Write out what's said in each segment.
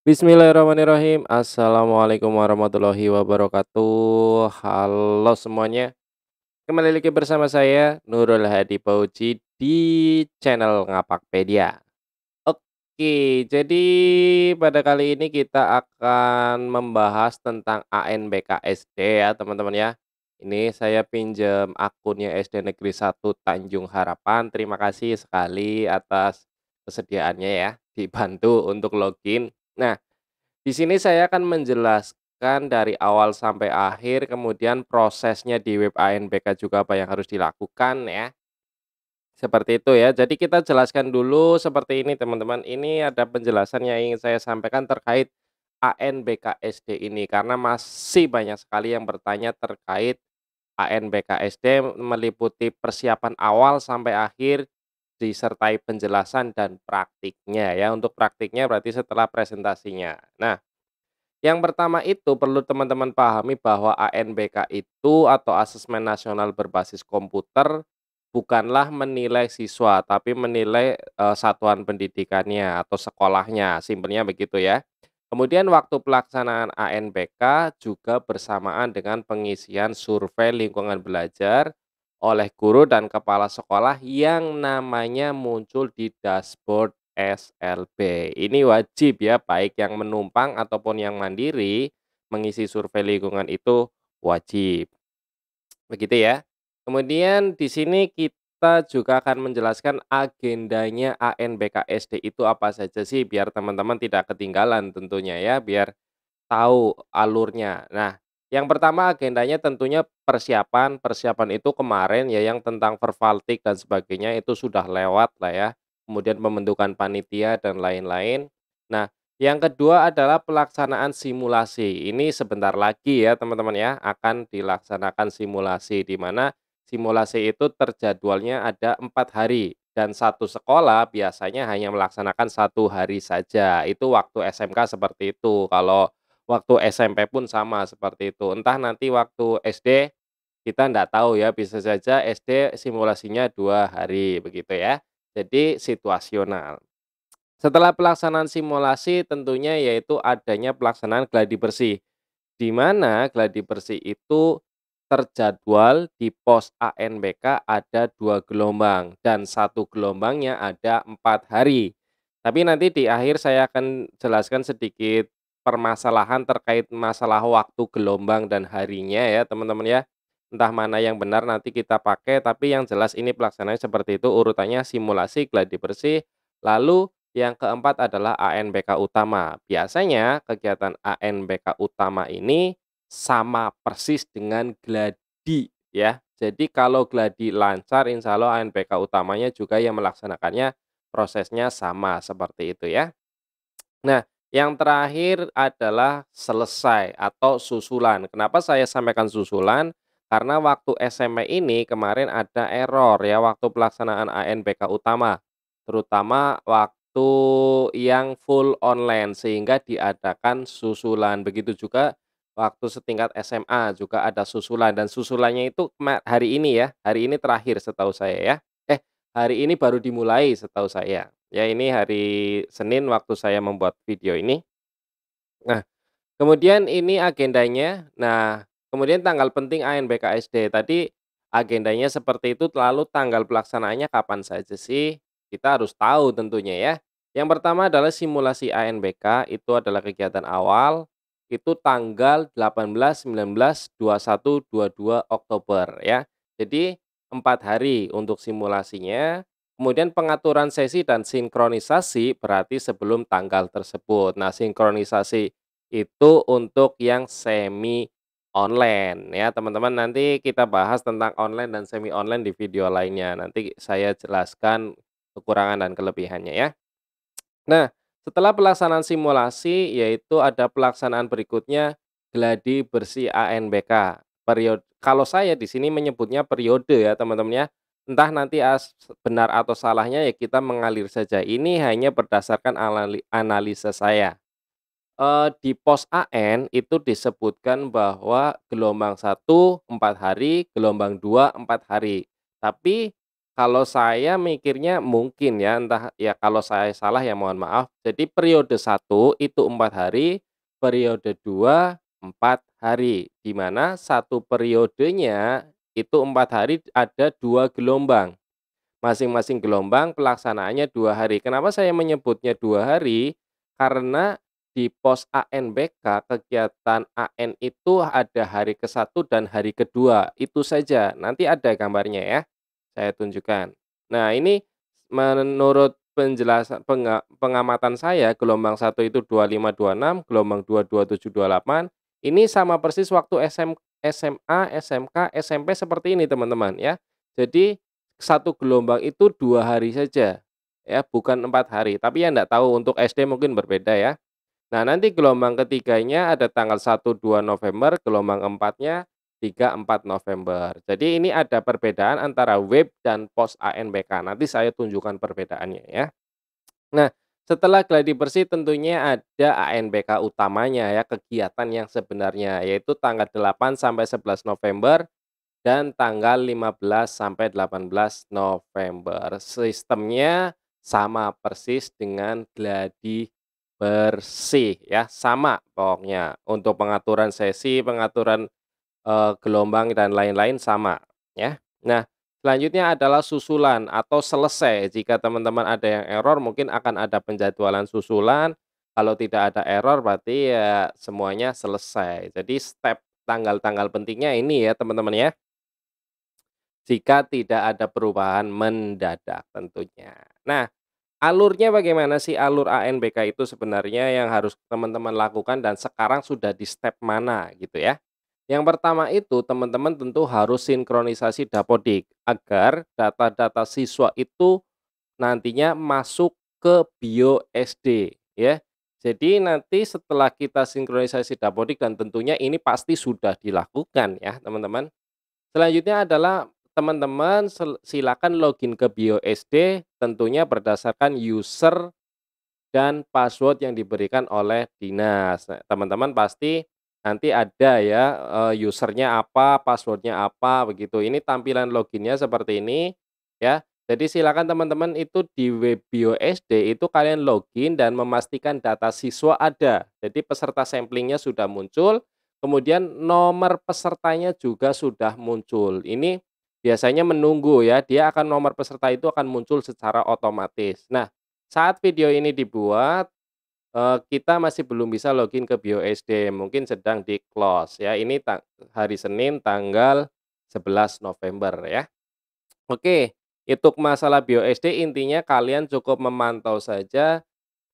Bismillahirrahmanirrahim. Assalamualaikum warahmatullahi wabarakatuh. Halo semuanya. Kembali lagi bersama saya Nurul Hadi Pauji di channel Ngapakpedia. Oke, jadi pada kali ini kita akan membahas tentang ANBKSD ya teman-teman ya. Ini saya pinjam akunnya SD Negeri 1 Tanjung Harapan. Terima kasih sekali atas kesediaannya ya, dibantu untuk login. Nah, di sini saya akan menjelaskan dari awal sampai akhir, kemudian prosesnya di web ANBK juga apa yang harus dilakukan ya, seperti itu ya. Jadi kita jelaskan dulu seperti ini teman-teman, ini ada penjelasan yang ingin saya sampaikan terkait ANBK-SD ini, karena masih banyak sekali yang bertanya terkait ANBK-SD meliputi persiapan awal sampai akhir, disertai penjelasan dan praktiknya ya. Untuk praktiknya berarti setelah presentasinya. Nah, yang pertama itu perlu teman-teman pahami bahwa ANBK itu atau Asesmen Nasional Berbasis Komputer bukanlah menilai siswa, tapi menilai, satuan pendidikannya atau sekolahnya, simpelnya begitu ya. Kemudian waktu pelaksanaan ANBK juga bersamaan dengan pengisian survei lingkungan belajar oleh guru dan kepala sekolah yang namanya muncul di dashboard SLB. Ini wajib ya, baik yang menumpang ataupun yang mandiri, mengisi survei lingkungan itu wajib, begitu ya. Kemudian di sini kita juga akan menjelaskan agendanya ANBKSD itu apa saja sih, biar teman-teman tidak ketinggalan tentunya ya, biar tahu alurnya. Nah, yang pertama agendanya tentunya persiapan. Persiapan itu kemarin ya yang tentang Vervaltik dan sebagainya itu sudah lewat lah ya. Kemudian pembentukan panitia dan lain-lain. Nah, yang kedua adalah pelaksanaan simulasi. Ini sebentar lagi ya teman-teman ya akan dilaksanakan simulasi, di mana simulasi itu terjadwalnya ada 4 hari dan satu sekolah biasanya hanya melaksanakan 1 hari saja. Itu waktu SMK seperti itu. Kalau waktu SMP pun sama seperti itu. Entah nanti waktu SD, kita ndak tahu ya, bisa saja SD simulasinya 2 hari, begitu ya. Jadi situasional. Setelah pelaksanaan simulasi tentunya yaitu adanya pelaksanaan gladi bersih, di mana gladi bersih itu terjadwal di pos ANBK ada 2 gelombang dan satu gelombangnya ada 4 hari. Tapi nanti di akhir saya akan jelaskan sedikit permasalahan terkait masalah waktu gelombang dan harinya ya teman-teman ya. Entah mana yang benar nanti kita pakai, tapi yang jelas ini pelaksanaannya seperti itu urutannya simulasi, gladi bersih, lalu yang keempat adalah ANBK utama. Biasanya kegiatan ANBK utama ini sama persis dengan gladi ya. Jadi kalau gladi lancar, insya Allah ANBK utamanya juga yang melaksanakannya prosesnya sama seperti itu ya. Nah, yang terakhir adalah selesai atau susulan. Kenapa saya sampaikan susulan? Karena waktu SMP ini kemarin ada error ya waktu pelaksanaan ANBK utama, terutama waktu yang full online sehingga diadakan susulan. Begitu juga waktu setingkat SMA juga ada susulan dan susulannya itu hari ini ya, hari ini terakhir setahu saya ya. Hari ini baru dimulai setahu saya. Ya ini hari Senin waktu saya membuat video ini. Nah, kemudian ini agendanya. Nah, kemudian tanggal penting ANBKSD. Tadi agendanya seperti itu, lalu tanggal pelaksanaannya kapan saja sih? Kita harus tahu tentunya ya. Yang pertama adalah simulasi ANBK, itu adalah kegiatan awal, itu tanggal 18, 19, 21, 22 Oktober ya. Jadi 4 hari untuk simulasinya, kemudian pengaturan sesi dan sinkronisasi berarti sebelum tanggal tersebut. Nah, sinkronisasi itu untuk yang semi online ya teman-teman, nanti kita bahas tentang online dan semi online di video lainnya, nanti saya jelaskan kekurangan dan kelebihannya ya. Nah, setelah pelaksanaan simulasi yaitu ada pelaksanaan berikutnya gladi bersih ANBK. Kalau saya di sini menyebutnya periode ya teman-teman ya. Entah nanti benar atau salahnya ya kita mengalir saja. Ini hanya berdasarkan analisa saya. Di pos AN itu disebutkan bahwa gelombang 1 4 hari, gelombang 2 4 hari. Tapi kalau saya mikirnya mungkin ya, entah ya kalau saya salah ya mohon maaf. Jadi periode satu itu 4 hari, periode 2 4 hari, di mana satu periodenya itu 4 hari ada 2 gelombang. Masing-masing gelombang pelaksanaannya 2 hari. Kenapa saya menyebutnya 2 hari? Karena di pos ANBK, kegiatan AN itu ada hari ke-1 dan hari kedua, itu saja. Nanti ada gambarnya ya, saya tunjukkan. Nah, ini menurut penjelasan pengamatan saya, gelombang satu itu 25, 26, gelombang 2 27, 28. Ini sama persis waktu SMA, SMK, SMP seperti ini teman-teman ya. Jadi satu gelombang itu 2 hari saja, ya, bukan 4 hari. Tapi ya enggak tahu untuk SD mungkin berbeda ya. Nah, nanti gelombang ketiganya ada tanggal 1, 2 November, gelombang empatnya 3, 4 November. Jadi ini ada perbedaan antara web dan pos ANBK. Nanti saya tunjukkan perbedaannya ya. Nah, setelah gladi bersih tentunya ada ANBK utamanya ya, kegiatan yang sebenarnya, yaitu tanggal 8 sampai 11 November dan tanggal 15 sampai 18 November. Sistemnya sama persis dengan gladi bersih ya, sama pokoknya. Untuk pengaturan sesi, pengaturan, gelombang dan lain-lain sama ya. Nah, selanjutnya adalah susulan atau selesai. Jika teman-teman ada yang error mungkin akan ada penjadwalan susulan, kalau tidak ada error berarti ya semuanya selesai. Jadi step tanggal-tanggal pentingnya ini ya teman-teman ya. Jika tidak ada perubahan mendadak tentunya. Nah, alurnya bagaimana sih alur ANBK itu sebenarnya yang harus teman-teman lakukan dan sekarang sudah di step mana gitu ya. Yang pertama itu teman-teman tentu harus sinkronisasi Dapodik agar data-data siswa itu nantinya masuk ke BioSD ya. Jadi nanti setelah kita sinkronisasi Dapodik dan tentunya ini pasti sudah dilakukan ya teman-teman. Selanjutnya adalah teman-teman silakan login ke BioSD tentunya berdasarkan user dan password yang diberikan oleh dinas. Nah, teman-teman pasti nanti ada ya, usernya apa, passwordnya apa, begitu. Ini tampilan loginnya seperti ini, ya. Jadi silakan teman-teman itu di web BioSD itu kalian login dan memastikan data siswa ada. Jadi peserta samplingnya sudah muncul, kemudian nomor pesertanya juga sudah muncul. Ini biasanya menunggu ya, dia akan nomor peserta itu akan muncul secara otomatis. Nah, saat video ini dibuat, kita masih belum bisa login ke BioSD, mungkin sedang di-close ya. Ini hari Senin tanggal 11 November ya. Oke, untuk masalah BioSD intinya kalian cukup memantau saja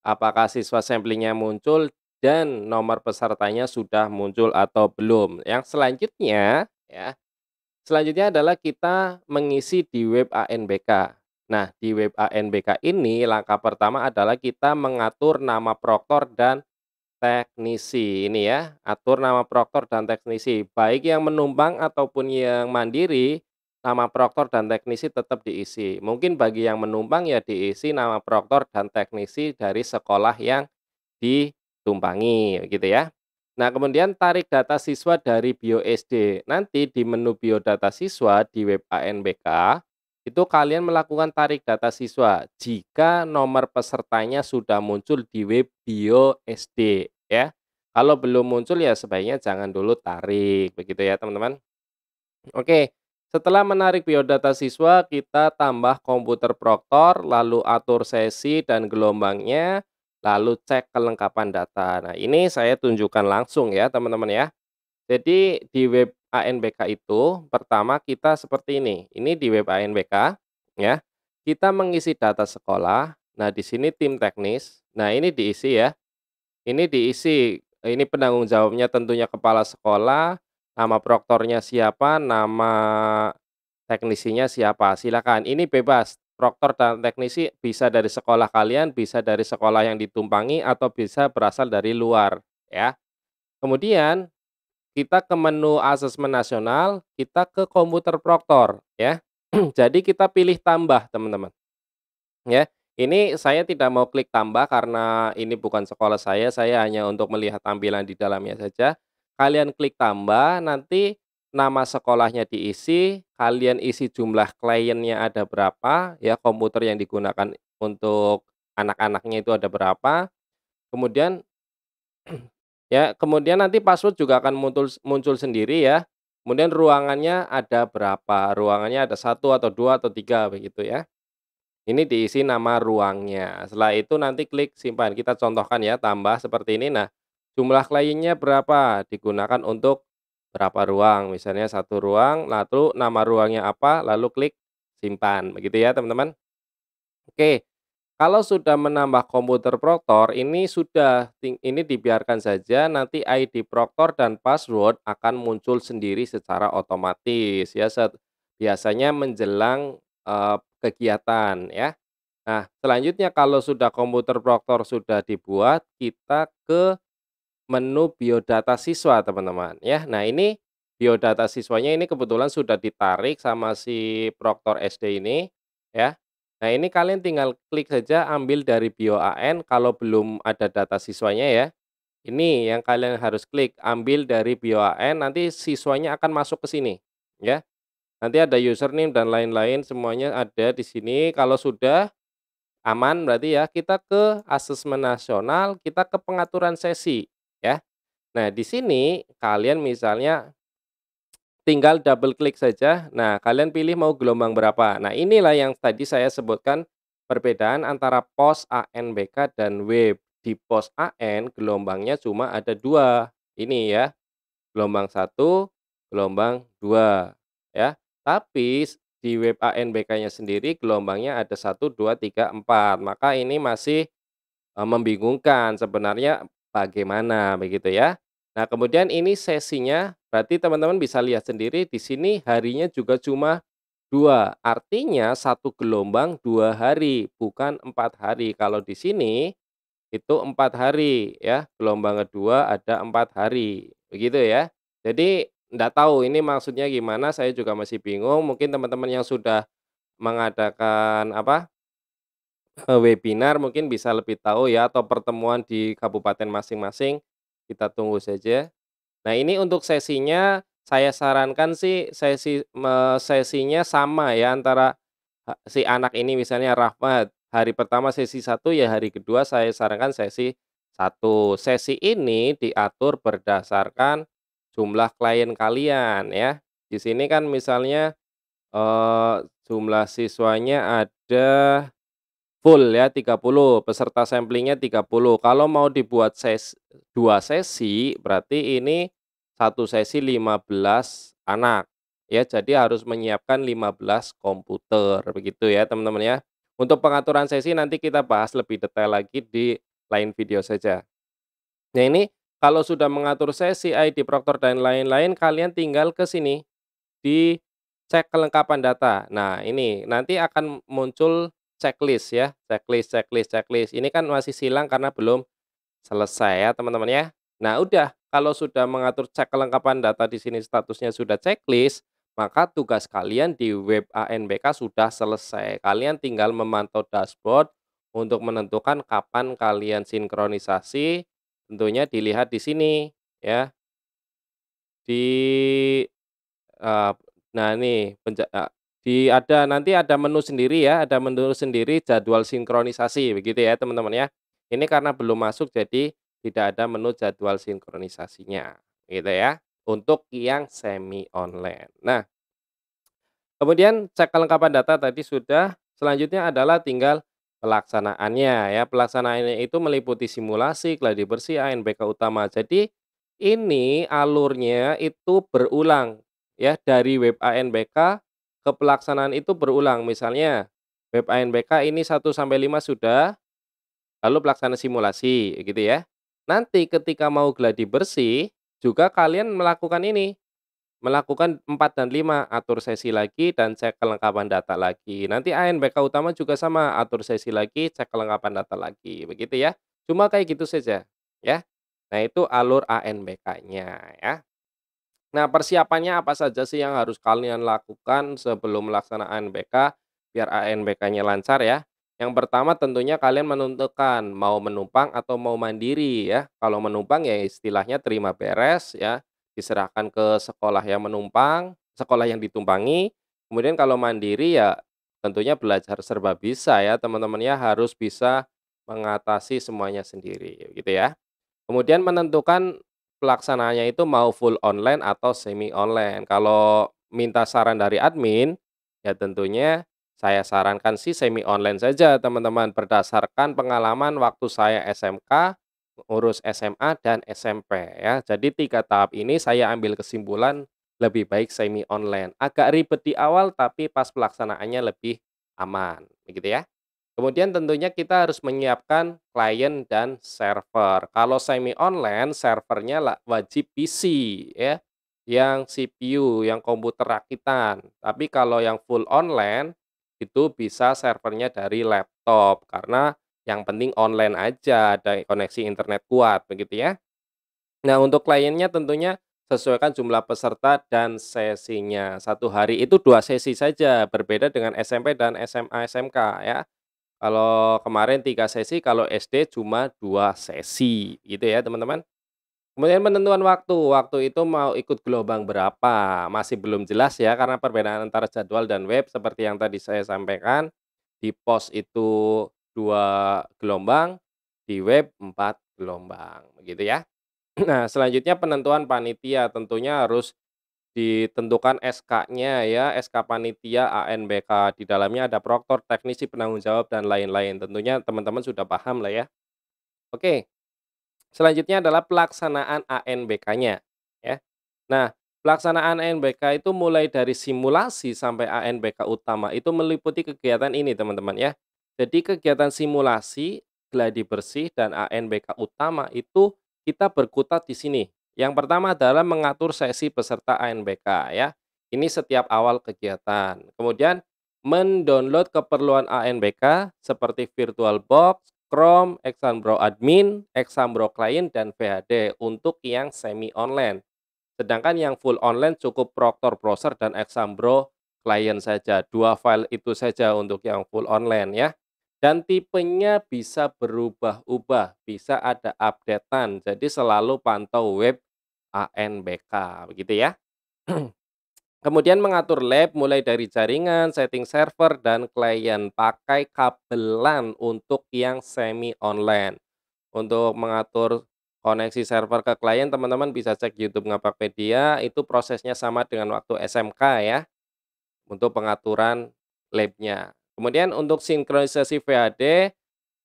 apakah siswa samplingnya muncul dan nomor pesertanya sudah muncul atau belum. Yang selanjutnya ya, selanjutnya adalah kita mengisi di web ANBK. Nah, di web ANBK ini langkah pertama adalah kita mengatur nama proktor dan teknisi. Ini ya, atur nama proktor dan teknisi. Baik yang menumpang ataupun yang mandiri, nama proktor dan teknisi tetap diisi. Mungkin bagi yang menumpang ya diisi nama proktor dan teknisi dari sekolah yang ditumpangi, gitu ya. Nah, kemudian tarik data siswa dari BioSD. Nanti di menu biodata siswa di web ANBK, itu kalian melakukan tarik data siswa jika nomor pesertanya sudah muncul di web BioSD ya. Kalau belum muncul ya sebaiknya jangan dulu tarik, begitu ya teman-teman. Oke, setelah menarik biodata siswa, kita tambah komputer proktor, lalu atur sesi dan gelombangnya, lalu cek kelengkapan data. Nah, ini saya tunjukkan langsung ya, teman-teman ya. Jadi di web ANBK itu, pertama kita seperti ini. Ini di web ANBK, ya. Kita mengisi data sekolah. Nah, di sini tim teknis. Nah, ini diisi ya. Ini diisi, ini penanggung jawabnya tentunya kepala sekolah, nama proktornya siapa, nama teknisinya siapa, silakan. Ini bebas, proktor dan teknisi bisa dari sekolah kalian, bisa dari sekolah yang ditumpangi, atau bisa berasal dari luar, ya. Kemudian kita ke menu asesmen nasional, kita ke komputer proktor, ya. Jadi kita pilih tambah, teman-teman. Ya, ini saya tidak mau klik tambah karena ini bukan sekolah saya hanya untuk melihat tampilan di dalamnya saja. Kalian klik tambah, nanti nama sekolahnya diisi, kalian isi jumlah kliennya ada berapa, ya, komputer yang digunakan untuk anak-anaknya itu ada berapa, kemudian ya, kemudian nanti password juga akan muncul muncul sendiri ya. Kemudian ruangannya ada berapa, ruangannya ada satu atau 2 atau 3 begitu ya. Ini diisi nama ruangnya. Setelah itu nanti klik simpan. Kita contohkan ya, tambah seperti ini. Nah, jumlah kliennya berapa, digunakan untuk berapa ruang, misalnya satu ruang, lalu nama ruangnya apa, lalu klik simpan, begitu ya teman-teman. Oke. Kalau sudah menambah komputer proktor, ini sudah ini dibiarkan saja, nanti ID proktor dan password akan muncul sendiri secara otomatis ya, biasanya menjelang, kegiatan ya. Nah, selanjutnya kalau sudah komputer proktor sudah dibuat, kita ke menu biodata siswa teman-teman ya. Nah, ini biodata siswanya ini kebetulan sudah ditarik sama si proktor SD ini ya. Nah, ini kalian tinggal klik saja ambil dari bio AN kalau belum ada data siswanya ya. Ini yang kalian harus klik, ambil dari bio AN nanti siswanya akan masuk ke sini ya. Nanti ada username dan lain-lain semuanya ada di sini. Kalau sudah aman berarti ya, kita ke asesmen nasional, kita ke pengaturan sesi ya. Nah, di sini kalian misalnya tinggal double klik saja. Nah, kalian pilih mau gelombang berapa. Nah, inilah yang tadi saya sebutkan perbedaan antara pos ANBK dan web. Di pos AN gelombangnya cuma ada 2. Ini ya, gelombang satu, gelombang 2 ya. Tapi di web ANBK-nya sendiri gelombangnya ada satu, 2, 3, 4. Maka ini masih membingungkan sebenarnya bagaimana begitu ya. Nah, kemudian ini sesinya berarti teman-teman bisa lihat sendiri di sini harinya juga cuma 2, artinya satu gelombang 2 hari bukan 4 hari. Kalau di sini itu 4 hari ya, gelombang kedua ada 4 hari, begitu ya. Jadi ndak tahu ini maksudnya gimana, saya juga masih bingung, mungkin teman-teman yang sudah mengadakan apa, webinar mungkin bisa lebih tahu ya atau pertemuan di kabupaten masing-masing, kita tunggu saja. Nah, ini untuk sesinya saya sarankan sih sesinya sama ya antara si anak ini misalnya Rahmat, hari pertama sesi satu ya hari kedua saya sarankan sesi satu. Sesi ini diatur berdasarkan jumlah klien kalian ya. Di sini kan misalnya, jumlah siswanya ada full ya 30 peserta samplingnya 30. Kalau mau dibuat 2 sesi, berarti ini satu sesi 15 anak, ya. Jadi harus menyiapkan 15 komputer, begitu ya teman-teman ya. Untuk pengaturan sesi nanti kita bahas lebih detail lagi di lain video saja. Nah, ini kalau sudah mengatur sesi, ID proktor dan lain-lain, kalian tinggal ke sini, di cek kelengkapan data. Nah, ini nanti akan muncul checklist ya, checklist checklist checklist. Ini kan masih silang karena belum selesai ya, teman-teman ya. Nah, udah kalau sudah mengatur cek kelengkapan data di sini statusnya sudah checklist, maka tugas kalian di web ANBK sudah selesai. Kalian tinggal memantau dashboard untuk menentukan kapan kalian sinkronisasi, tentunya dilihat di sini ya, di Eee, nah nih ada nanti ada menu sendiri ya, ada menu sendiri jadwal sinkronisasi begitu ya teman-teman ya. Ini karena belum masuk jadi tidak ada menu jadwal sinkronisasinya, gitu ya, untuk yang semi online. Nah, kemudian cek kelengkapan data tadi sudah, selanjutnya adalah tinggal pelaksanaannya ya. Pelaksanaannya itu meliputi simulasi, gladi bersih, ANBK utama. Jadi ini alurnya itu berulang ya dari web ANBK ke pelaksanaan itu berulang. Misalnya web ANBK ini 1 sampai 5 sudah, lalu pelaksanaan simulasi gitu ya. Nanti ketika mau gladi bersih juga kalian melakukan ini. Melakukan 4 dan 5 atur sesi lagi dan cek kelengkapan data lagi. Nanti ANBK utama juga sama, atur sesi lagi, cek kelengkapan data lagi, begitu ya. Cuma kayak gitu saja, ya. Nah, itu alur ANBK-nya, ya. Nah, persiapannya apa saja sih yang harus kalian lakukan sebelum melaksanakan ANBK, biar ANBK-nya lancar ya. Yang pertama tentunya kalian menentukan mau menumpang atau mau mandiri ya. Kalau menumpang ya istilahnya terima beres ya. diserahkan ke sekolah yang sekolah yang ditumpangi. Kemudian kalau mandiri ya tentunya belajar serba bisa ya teman-teman ya, harus bisa mengatasi semuanya sendiri gitu ya. Kemudian menentukan pelaksanaannya itu mau full online atau semi online. Kalau minta saran dari admin, ya tentunya saya sarankan sih semi online saja teman-teman, berdasarkan pengalaman waktu saya SMK, urus SMA dan SMP ya. Jadi 3 tahap ini saya ambil kesimpulan lebih baik semi online. Agak ribet di awal tapi pas pelaksanaannya lebih aman, begitu ya. Kemudian tentunya kita harus menyiapkan klien dan server. Kalau semi online, servernya wajib PC ya, yang CPU, yang komputer rakitan. Tapi kalau yang full online, itu bisa servernya dari laptop, karena yang penting online aja, ada koneksi internet kuat, begitu ya. Nah, untuk kliennya tentunya sesuaikan jumlah peserta dan sesinya. Satu hari itu 2 sesi saja, berbeda dengan SMP dan SMA, SMK ya. Kalau kemarin 3 sesi, kalau SD cuma 2 sesi, gitu ya teman-teman. Kemudian penentuan waktu itu mau ikut gelombang berapa, masih belum jelas ya karena perbedaan antara jadwal dan web seperti yang tadi saya sampaikan, di pos itu 2 gelombang, di web 4 gelombang, begitu ya. Nah, selanjutnya penentuan panitia tentunya harus ditentukan SK-nya ya, SK panitia ANBK. Di dalamnya ada proktor, teknisi, penanggung jawab, dan lain-lain. Tentunya teman-teman sudah paham lah ya. Oke, selanjutnya adalah pelaksanaan ANBK-nya ya. Nah, pelaksanaan ANBK itu mulai dari simulasi sampai ANBK utama itu meliputi kegiatan ini teman-teman ya. Jadi kegiatan simulasi, gladi bersih, dan ANBK utama itu kita berkutat di sini. Yang pertama adalah mengatur sesi peserta ANBK ya. Ini setiap awal kegiatan. Kemudian mendownload keperluan ANBK seperti VirtualBox, Chrome, Exambro Admin, Exambro Client, dan VHD untuk yang semi online. Sedangkan yang full online cukup Proctor Browser dan Exambro Client saja. 2 file itu saja untuk yang full online ya. Dan tipenya bisa berubah-ubah, bisa ada updatean. Jadi selalu pantau web ANBK, begitu ya. Kemudian mengatur lab mulai dari jaringan, setting server, dan klien. Pakai kabelan untuk yang semi online. Untuk mengatur koneksi server ke klien, teman-teman bisa cek YouTube Ngapakpedia, itu prosesnya sama dengan waktu SMK ya, untuk pengaturan lab-nya. Kemudian untuk sinkronisasi VHD,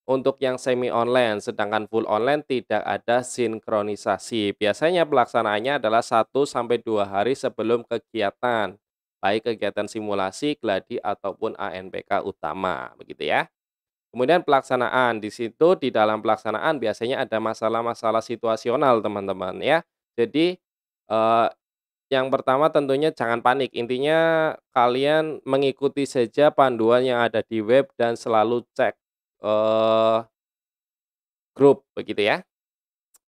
untuk yang semi online, sedangkan full online tidak ada sinkronisasi. Biasanya pelaksanaannya adalah 1 sampai 2 hari sebelum kegiatan, baik kegiatan simulasi, gladi, ataupun ANBK utama, begitu ya. Kemudian pelaksanaan, di situ di dalam pelaksanaan biasanya ada masalah-masalah situasional teman-teman ya. Jadi, eee, yang pertama tentunya jangan panik, intinya kalian mengikuti saja panduan yang ada di web dan selalu cek, eee, grup begitu ya.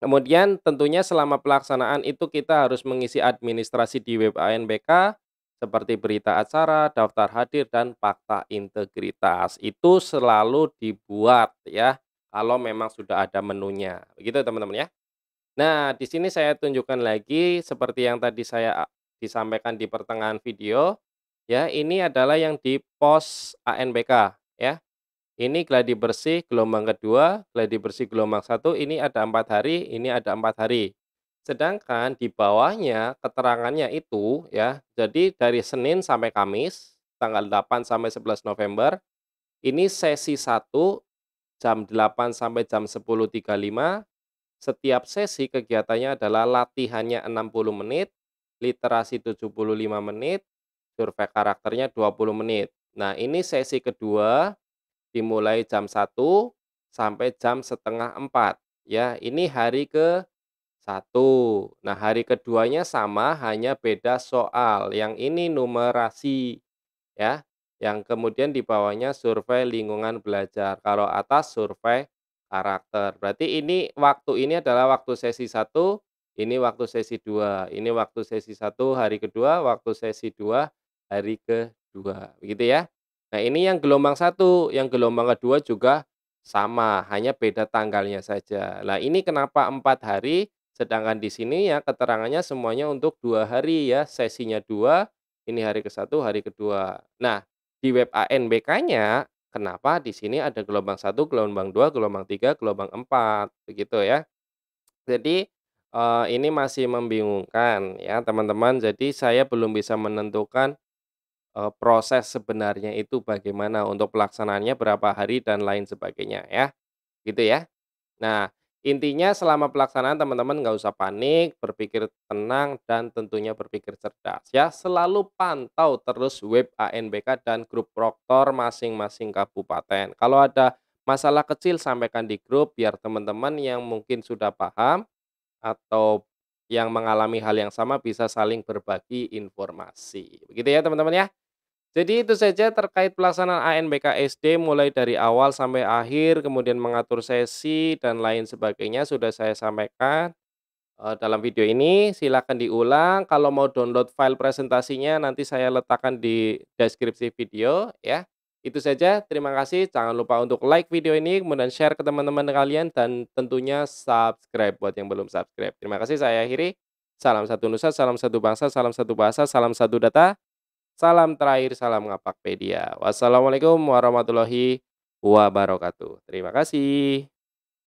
Kemudian tentunya selama pelaksanaan itu kita harus mengisi administrasi di web ANBK, seperti berita acara, daftar hadir, dan fakta integritas. Itu selalu dibuat ya, kalau memang sudah ada menunya. Begitu teman-teman ya. Nah, di sini saya tunjukkan lagi seperti yang tadi saya disampaikan di pertengahan video, ya, ini adalah yang di pos ANBK ya. Ini gladi bersih gelombang kedua, gladi bersih gelombang satu, ini ada 4 hari, ini ada 4 hari. Sedangkan di bawahnya keterangannya itu ya, jadi dari Senin sampai Kamis, tanggal 8 sampai 11 November, ini sesi 1 jam 8 sampai jam 10.35. Setiap sesi kegiatannya adalah latihannya 60 menit, literasi 75 menit, survei karakternya 20 menit. Nah, ini sesi kedua dimulai jam 1 sampai jam setengah 4 ya, ini hari ke-1. Nah, hari keduanya sama, hanya beda soal, yang ini numerasi ya, yang kemudian di bawahnya survei lingkungan belajar, kalau atas survei karakter. Berarti ini adalah waktu sesi 1, ini waktu sesi 2, ini waktu sesi 1 hari kedua, waktu sesi 2 hari kedua, begitu ya. Nah, ini yang gelombang 1, yang gelombang kedua juga sama, hanya beda tanggalnya saja. Nah, ini kenapa 4 hari? Sedangkan di sini ya keterangannya semuanya untuk 2 hari ya, sesinya 2, ini hari ke-1, hari kedua. Nah, di web ANBK-nya, kenapa di sini ada gelombang 1, gelombang 2, gelombang 3, gelombang 4, begitu ya. Jadi, ini masih membingungkan ya teman-teman, jadi saya belum bisa menentukan, proses sebenarnya itu bagaimana untuk pelaksanaannya berapa hari dan lain sebagainya ya, gitu ya. Nah, intinya selama pelaksanaan teman-teman nggak usah panik, berpikir tenang, dan tentunya berpikir cerdas ya. Selalu pantau terus web ANBK dan grup proktor masing-masing kabupaten. Kalau ada masalah kecil sampaikan di grup biar teman-teman yang mungkin sudah paham atau yang mengalami hal yang sama bisa saling berbagi informasi. Begitu ya teman-teman ya. Jadi itu saja terkait pelaksanaan ANBK SD mulai dari awal sampai akhir, kemudian mengatur sesi dan lain sebagainya sudah saya sampaikan, dalam video ini. Silakan diulang, kalau mau download file presentasinya nanti saya letakkan di deskripsi video ya. Itu saja, terima kasih, jangan lupa untuk like video ini, kemudian share ke teman-teman kalian dan tentunya subscribe buat yang belum subscribe. Terima kasih, saya akhiri. Salam satu nusa, salam satu bangsa, salam satu bahasa, salam satu data. Salam terakhir, salam Ngapakpedia. Wassalamualaikum warahmatullahi wabarakatuh. Terima kasih.